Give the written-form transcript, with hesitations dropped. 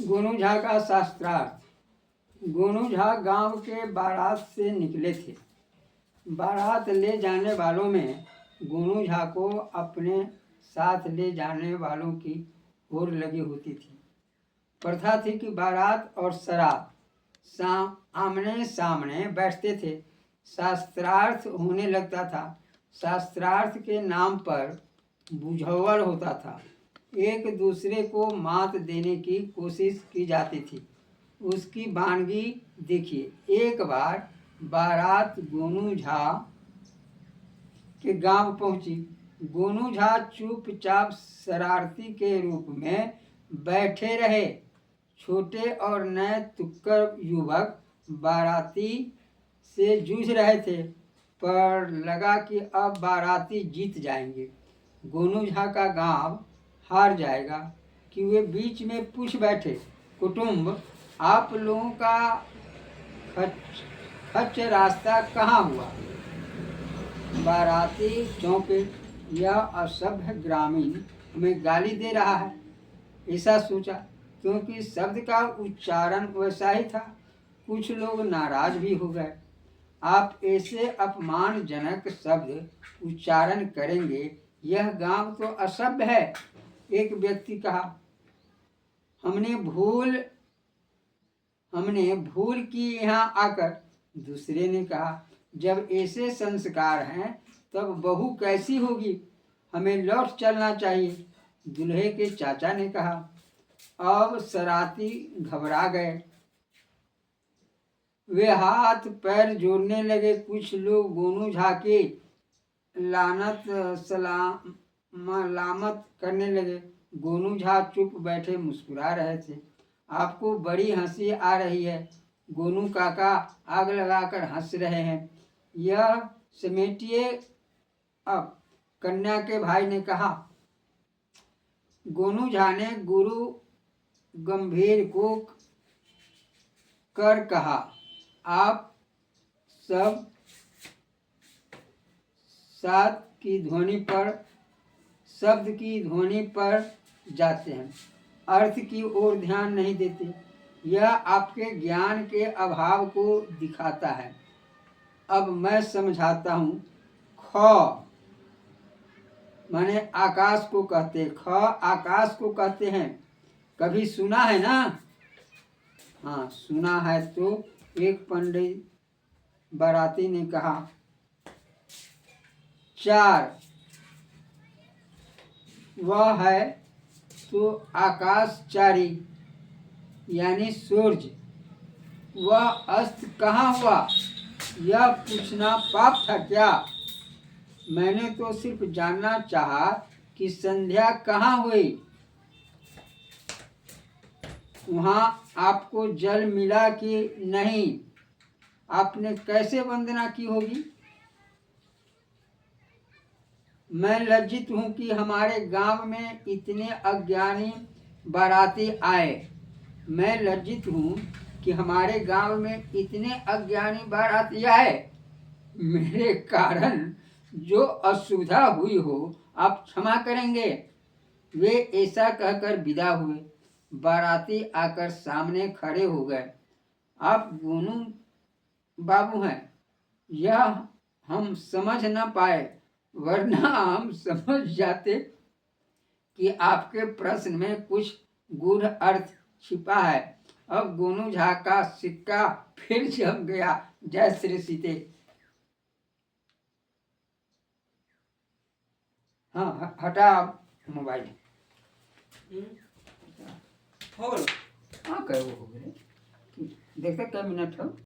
गोनू झा का शास्त्रार्थ। गोनू झा गांव के बारात से निकले थे। बारात ले जाने वालों में गोनू झा को अपने साथ ले जाने वालों की होड़ लगी होती थी। प्रथा थी कि बारात और शराब आमने सामने बैठते थे। शास्त्रार्थ होने लगता था। शास्त्रार्थ के नाम पर बुझावल होता था। एक दूसरे को मात देने की कोशिश की जाती थी। उसकी वानगी देखिए। एक बार बारात गोनू झा के गांव पहुंची। गोनू झा चुपचाप शरारती के रूप में बैठे रहे। छोटे और नए तुक्कर युवक बाराती से जूझ रहे थे, पर लगा कि अब बाराती जीत जाएंगे, गोनू झा का गांव हार जाएगा कि वे बीच में पूछ बैठे, कुटुंब, आप लोगों का खच रास्ता कहाँ हुआ? बाराती चौंके। यह असभ्य ग्रामीण हमें गाली दे रहा है, ऐसा सोचा, क्योंकि शब्द का उच्चारण वैसा ही था। कुछ लोग नाराज भी हो गए। आप ऐसे अपमानजनक शब्द उच्चारण करेंगे, यह गांव तो असभ्य है, एक व्यक्ति कहा। हमने भूल की यहाँ आकर, दूसरे ने कहा। जब ऐसे संस्कार हैं तब बहू कैसी होगी, हमें लौट चलना चाहिए, दूल्हे के चाचा ने कहा। अब शरारती घबरा गए। वे हाथ पैर जोड़ने लगे। कुछ लोग गोनू झा के लानत सलामत करने लगे। गोनू झा चुप बैठे मुस्कुरा रहे थे। आपको बड़ी हंसी आ रही है, गोनू काका आग लगाकर हंस रहे हैं। यह समेटिए अब, कन्या के भाई ने कहा। गोनू झा ने गुरु गंभीर को कर कहा, आप सब शब्द की ध्वनि पर जाते हैं, अर्थ की ओर ध्यान नहीं देते। यह आपके ज्ञान के अभाव को दिखाता है। अब मैं समझाता हूँ। ख माने आकाश को कहते, ख आकाश को कहते हैं। कभी सुना है ना? हाँ, सुना है। तो एक पंडित बाराती ने कहा। 4 वह है तो आकाशचारी यानी सूर्य, वह अस्त कहाँ हुआ, यह पूछना पाप था क्या? मैंने तो सिर्फ जानना चाहा कि संध्या कहाँ हुई, वहाँ आपको जल मिला कि नहीं, आपने कैसे वंदना की होगी? मैं लज्जित हूँ कि हमारे गांव में इतने अज्ञानी बाराती आए। मैं लज्जित हूँ कि हमारे गांव में इतने अज्ञानी बाराती आए। मेरे कारण जो असुविधा हुई हो आप क्षमा करेंगे। वे ऐसा कहकर विदा हुए। बाराती आकर सामने खड़े हो गए। आप गोनू बाबू हैं, यह हम समझ न पाए, वरना हम समझ जाते कि आपके प्रश्न में कुछ गूढ़ अर्थ छिपा है। अब गोनू झा का सिक्का फिर जम गया। जय श्री सीते। हाँ, हटा मोबाइल। हाँ, कहो हो गए। देखते क्या मिनट हो।